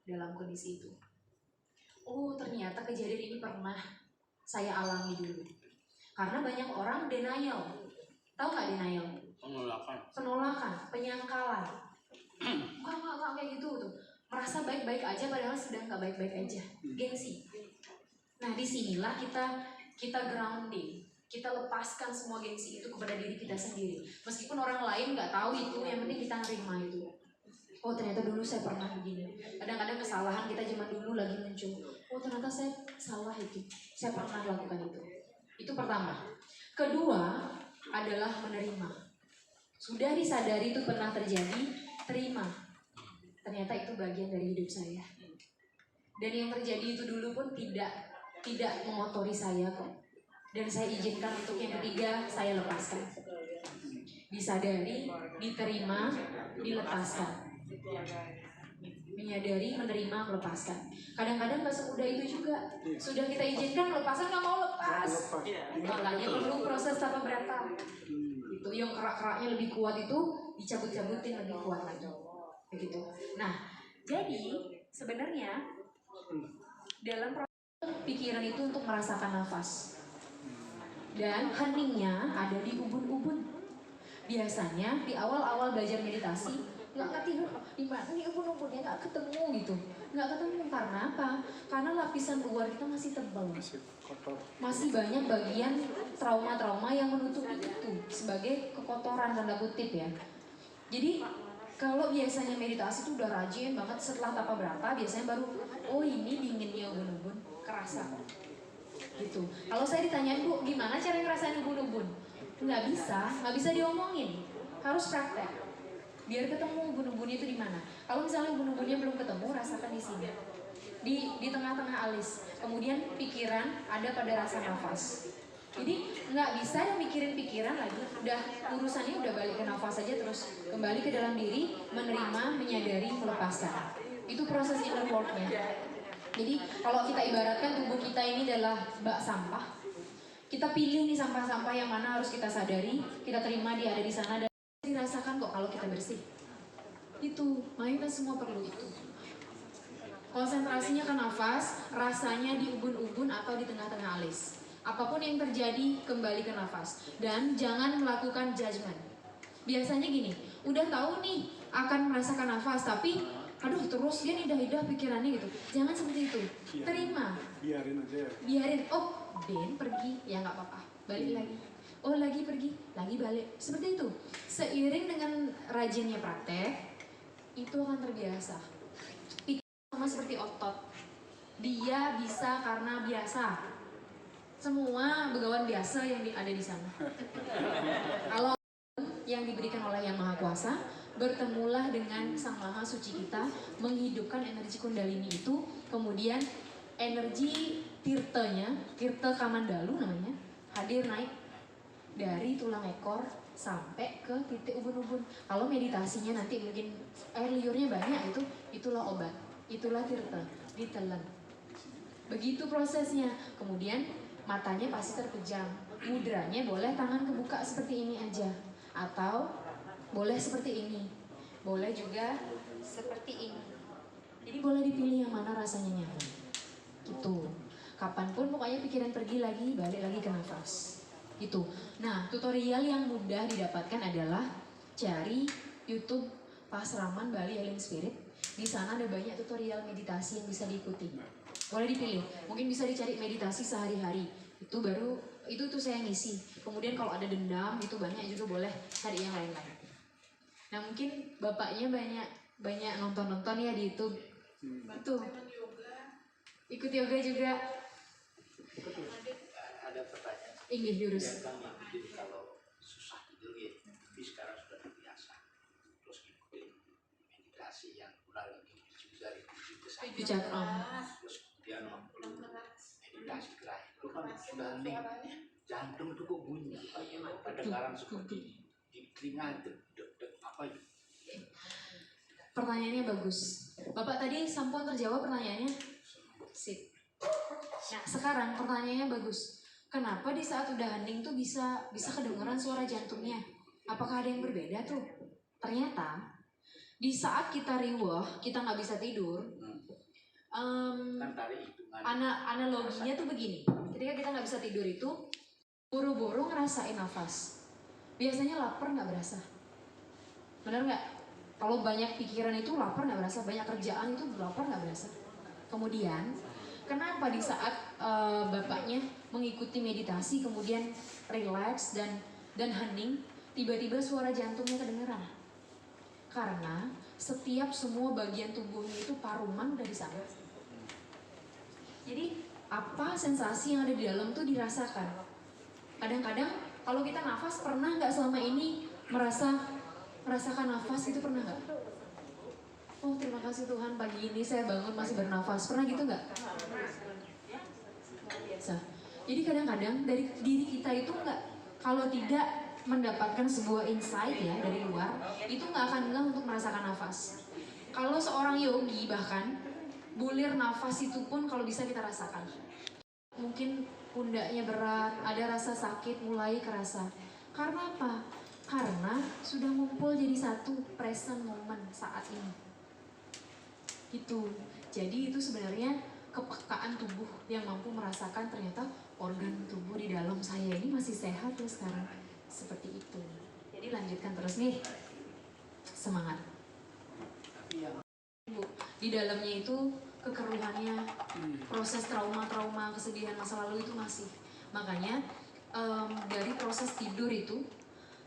dalam kondisi itu. Oh ternyata kejadian ini pernah saya alami dulu. Karena banyak orang denial. Tahu nggak denial? Penolakan, penyangkalan. Enggak kayak gitu tuh. Merasa baik-baik aja padahal sedang nggak baik-baik aja. Gengsi. Nah disinilah kita grounding. Kita lepaskan semua gengsi itu kepada diri kita sendiri. Meskipun orang lain nggak tahu itu, yang penting kita nerima itu. Oh ternyata dulu saya pernah begini. Kadang-kadang kesalahan kita zaman dulu lagi muncul. Oh ternyata saya salah itu. Saya pernah lakukan itu. Itu pertama. Kedua adalah menerima. Sudah disadari itu pernah terjadi, terima. Ternyata itu bagian dari hidup saya. Dan yang terjadi itu dulu pun tidak mengotori saya kok. Dan saya izinkan untuk yang ketiga saya lepaskan. Disadari, diterima, dilepaskan. Menyadari, menerima, melepaskan. Kadang-kadang gak semudah itu juga. Sudah kita izinkan melepaskan, gak mau lepas. Makanya perlu proses tanpa berata. Itu yang kerak-keraknya lebih kuat itu dicabut-cabutin lebih kuat lagi. Begitu. Nah, jadi sebenarnya dalam proses pikiran itu untuk merasakan nafas. Dan heningnya ada di ubun-ubun. Biasanya di awal-awal belajar meditasi nggak ngerti di mana nih ubun-ubunnya, nggak ketemu gitu, nggak ketemu karena apa? Karena lapisan luar kita masih tebal, masih banyak bagian trauma-trauma yang menutupi itu sebagai kekotoran tanda kutip ya. Jadi kalau biasanya meditasi itu udah rajin banget setelah tapa berata biasanya baru oh ini dinginnya ubun-ubun kerasa gitu. Kalau saya ditanyain Bu gimana cara ngerasain ubun-ubun, nggak bisa diomongin, harus praktek. Biar ketemu ubun-ubunnya itu di mana. Kalau misalnya ubun-ubunnya belum ketemu, rasakan di sini. di tengah-tengah alis. Kemudian pikiran ada pada rasa nafas. Jadi nggak bisa yang mikirin pikiran lagi, udah urusannya udah balik ke nafas aja, terus kembali ke dalam diri, menerima, menyadari, melepaskan. Itu proses inner work-nya. Jadi kalau kita ibaratkan tubuh kita ini adalah bak sampah, kita pilih nih sampah-sampah yang mana harus kita sadari, kita terima dia ada di sana dan dirasakan kok kalau kita bersih. Itu, makanya semua perlu itu. Konsentrasinya ke nafas, rasanya di ubun-ubun atau di tengah-tengah alis. Apapun yang terjadi, kembali ke nafas. Dan jangan melakukan judgement. Biasanya gini, udah tahu nih akan merasakan nafas, tapi aduh terus dia nidah-nidah pikirannya gitu. Jangan seperti itu. Terima. Biarin aja. Biarin. Oh, Ben pergi, ya nggak apa-apa. Balik lagi. Oh, lagi pergi, lagi balik. Seperti itu. Seiring dengan rajinnya praktek, itu akan terbiasa. Itu sama seperti otot. Dia bisa karena biasa. Semua begawan biasa yang ada di sana. Kalau yang diberikan oleh Yang Maha Kuasa, bertemulah dengan Sang Maha Suci kita, menghidupkan energi Kundalini itu, kemudian energi tirtanya, tirta Kamandalu namanya, hadir naik dari tulang ekor sampai ke titik ubun-ubun. Kalau meditasinya nanti mungkin air liurnya banyak, itulah obat, itulah tirta, ditelan. Begitu prosesnya. Kemudian matanya pasti terpejam. Mudranya boleh tangan kebuka seperti ini aja, atau boleh seperti ini, boleh juga seperti ini. Jadi boleh dipilih yang mana rasanya nyaman. Gitu. Kapanpun pokoknya pikiran pergi lagi, balik lagi ke nafas. Gitu. Nah, tutorial yang mudah didapatkan adalah cari YouTube Pasraman Bali Healing Spirit. Di sana ada banyak tutorial meditasi yang bisa diikuti. Boleh dipilih. Mungkin bisa dicari meditasi sehari-hari. Itu baru itu tuh saya ngisi. Kemudian kalau ada dendam itu banyak juga, boleh cari yang lain-lain. Nah, mungkin bapaknya banyak nonton-nonton ya di YouTube. Itu. Ikut yoga juga. Ada pertanyaan. Inggih jurus. Kalau susah tidur ya, tapi sekarang sudah terbiasa. Terus ngikutin meditasi yang ulang lagi dari 7 ke 1. Terus kemudian meditasi terakhir itu kan sudah hening. Jantung itu kok bunyi, ada garang seperti ini. Di telinga deg-deg apa itu? Pertanyaannya bagus. Bapak tadi sampun terjawab pertanyaannya. Sip. Nah, sekarang pertanyaannya bagus. Kenapa di saat udah hening tuh bisa kedengeran suara jantungnya? Apakah ada yang berbeda tuh? Ternyata di saat kita riwah, kita nggak bisa tidur. Analoginya tuh begini. Ketika kita nggak bisa tidur itu, buru-buru ngerasain nafas. Biasanya lapar nggak berasa. Benar nggak? Kalau banyak pikiran itu lapar nggak berasa, banyak kerjaan itu lapar nggak berasa. Kemudian, kenapa di saat bapaknya mengikuti meditasi, kemudian relax dan hening, tiba-tiba suara jantungnya kedengeran? Karena setiap semua bagian tubuhnya itu paruman udah di sana. Jadi apa sensasi yang ada di dalam tuh dirasakan. Kadang-kadang kalau kita nafas, pernah nggak selama ini merasakan nafas itu, pernah nggak? Oh, terima kasih Tuhan, pagi ini saya bangun masih bernafas. Pernah gitu nggak? Biasa. Jadi kadang-kadang dari diri kita itu nggak, kalau tidak mendapatkan sebuah insight ya dari luar, itu nggak akan ngeh untuk merasakan nafas. Kalau seorang yogi bahkan bulir nafas itu pun kalau bisa kita rasakan. Mungkin pundaknya berat, ada rasa sakit mulai kerasa. Karena apa? Karena sudah ngumpul jadi satu present moment saat ini. Gitu. Jadi itu sebenarnya kepekaan tubuh yang mampu merasakan ternyata organ tubuh di dalam saya ini masih sehat ya sekarang. Seperti itu. Jadi lanjutkan terus nih. Semangat. Di dalamnya itu kekeruhannya, proses trauma-trauma, kesedihan masa lalu itu masih. Makanya dari proses tidur itu,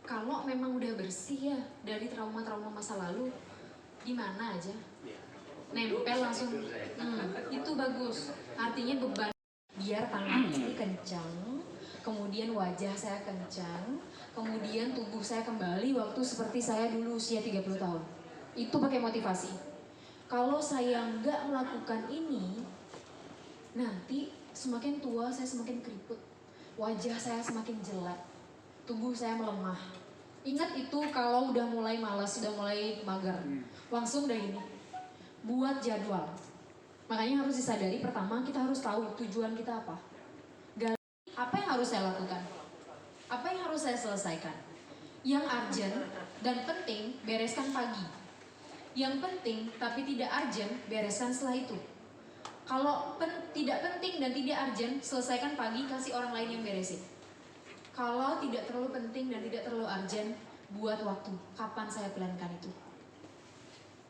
kalau memang udah bersih ya dari trauma-trauma masa lalu, di mana aja nempel langsung, itu bagus. Artinya beban, biar tangan ini kencang, kemudian wajah saya kencang, kemudian tubuh saya kembali waktu seperti saya dulu usia 30 tahun. Itu pakai motivasi. Kalau saya nggak melakukan ini, nanti semakin tua saya semakin keriput, wajah saya semakin jelek, tubuh saya melemah. Ingat itu kalau udah mulai malas, udah mulai mager, langsung deh ini, buat jadwal. Makanya harus disadari pertama kita harus tahu tujuan kita apa. Apa yang harus saya lakukan? Apa yang harus saya selesaikan? Yang urgent dan penting bereskan pagi. Yang penting tapi tidak urgent bereskan setelah itu. Kalau tidak penting dan tidak urgent selesaikan pagi, kasih orang lain yang beresin. Kalau tidak terlalu penting dan tidak terlalu urgent, buat waktu. Kapan saya plankan itu?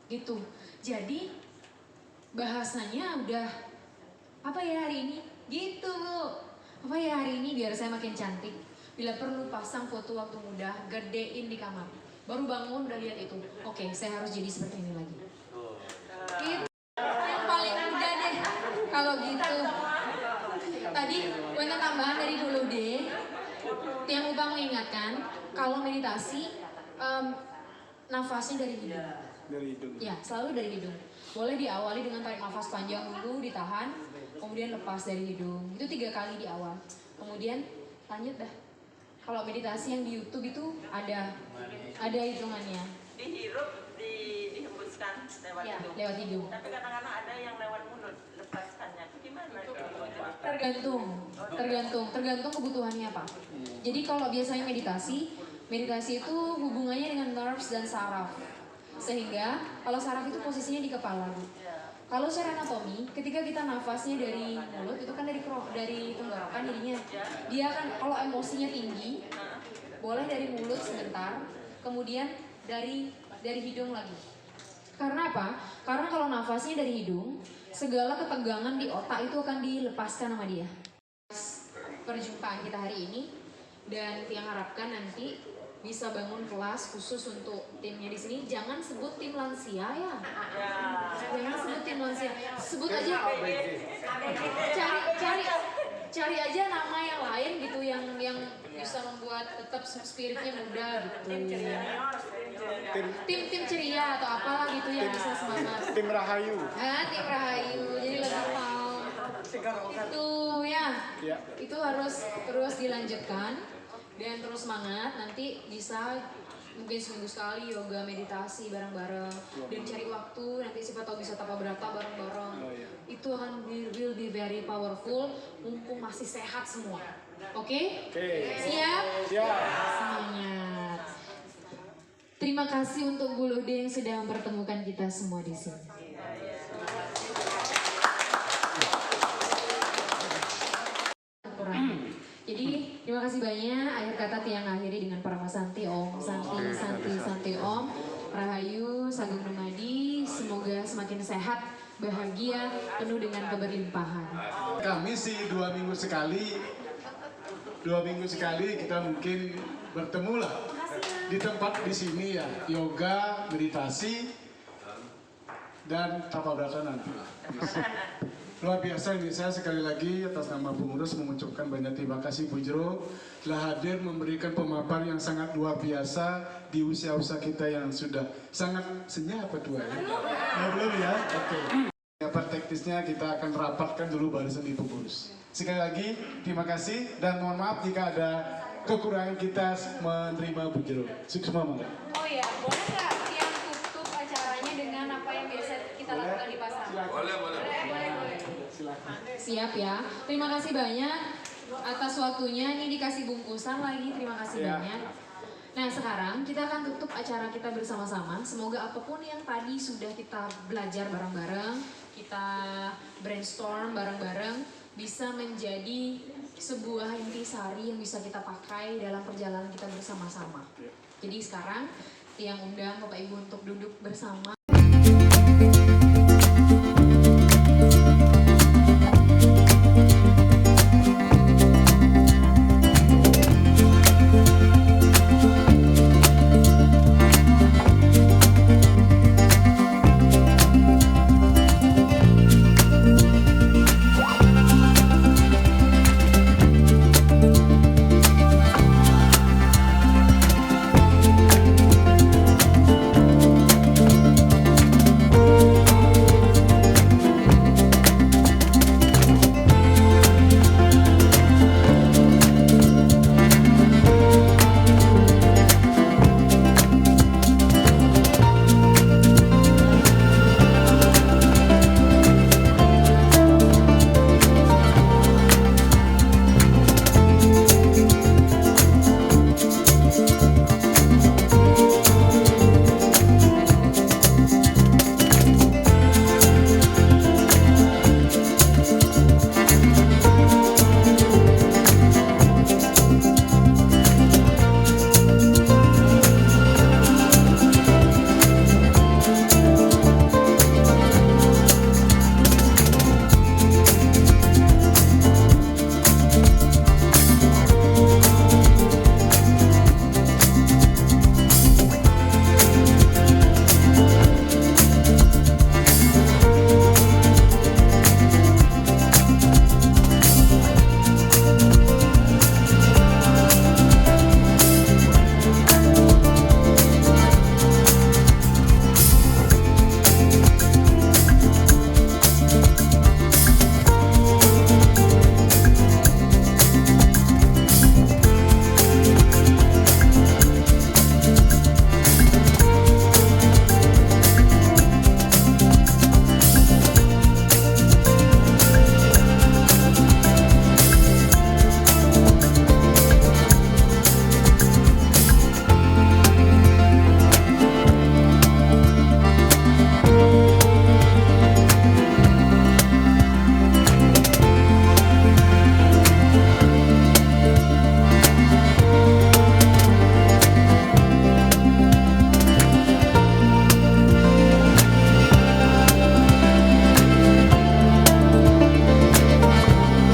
Gitu. Jadi bahasanya udah apa ya hari ini? Gitu Bu. Apa ya hari ini biar saya makin cantik. Bila perlu pasang foto waktu muda, gedein di kamar. Baru bangun udah lihat itu. Oke, saya harus jadi seperti ini lagi. Itu yang paling mudah deh. Kalau gitu. Tadi punya tambahan dari dulu deh. Tiang Upang mengingatkan kalau meditasi nafasnya dari hidung. Dari hidung. Ya, selalu dari hidung. Boleh diawali dengan tarik nafas panjang dulu, ditahan, kemudian lepas dari hidung. Itu 3 kali di awal. Kemudian lanjut dah. Kalau meditasi yang di YouTube itu ada hitungannya. Dihirup, dihembuskan lewat Ya, hidung. lewat hidung. Tapi kadang-kadang ada yang lewat mulut, lepaskannya. Itu gimana? Tergantung kebutuhannya apa. Jadi kalau biasanya meditasi itu hubungannya dengan nerves dan saraf. Sehingga kalau saraf itu posisinya di kepala, Bu. Kalau secara anatomi, ketika kita nafasnya dari mulut itu kan dari tenggorokan jadinya. Dia kan kalau emosinya tinggi, boleh dari mulut sebentar, kemudian dari hidung lagi. Karena apa? Karena kalau nafasnya dari hidung, segala ketegangan di otak itu akan dilepaskan sama dia. Perjumpaan kita hari ini, dan yang harapkan nanti bisa bangun kelas khusus untuk timnya di sini. Jangan sebut tim lansia ya. Jangan sebut tim lansia. Sebut aja. Cari aja nama yang lain gitu yang bisa membuat tetap spiritnya muda gitu. Tim ceria atau apalah gitu yang bisa semangat. Tim Rahayu. Tim Rahayu. Jadi lebih calm. Itu ya. Itu harus terus dilanjutkan. Dan terus semangat, nanti bisa mungkin seminggu sekali yoga meditasi bareng-bareng. Dan cari waktu, nanti siapa tahu bisa tapa berata bareng-bareng. Itu akan will be very powerful, mumpung masih sehat semua. Oke? Siap? Semangat. Terima kasih untuk Bu Lude yang sudah mempertemukan kita semua di sini. Jadi terima kasih banyak. Akhir kata tiang akhiri dengan para Santi Om, Santi Om, Rahayu, Sagung Dumadi. Semoga semakin sehat, bahagia, penuh dengan keberlimpahan. Kami sih 2 minggu sekali kita mungkin bertemu lah di tempat di sini ya, yoga, meditasi, dan tapa berata nanti lah. Luar biasa ini, saya sekali lagi atas nama pengurus mengucapkan banyak terima kasih Bu Jero telah hadir memberikan pemaparan yang sangat luar biasa di usia-usia kita yang sudah sangat senyap apa tua ya? Belum ya? Oke. Apa teknisnya kita akan rapatkan dulu barisan di pengurus. Sekali lagi terima kasih dan mohon maaf jika ada kekurangan kita menerima Bu Jero. Sukses banget. Oh ya, boleh nggak yang tutup acaranya dengan apa yang biasa kita lakukan di pasar? Boleh. Siap ya. Terima kasih banyak atas waktunya. Ini dikasih bungkusan lagi. Terima kasih banyak. Nah sekarang kita akan tutup acara kita bersama-sama. Semoga apapun yang tadi sudah kita belajar bareng-bareng, kita brainstorm bareng-bareng, bisa menjadi sebuah intisari yang bisa kita pakai dalam perjalanan kita bersama-sama. Jadi sekarang tiang undang Bapak Ibu untuk duduk bersama.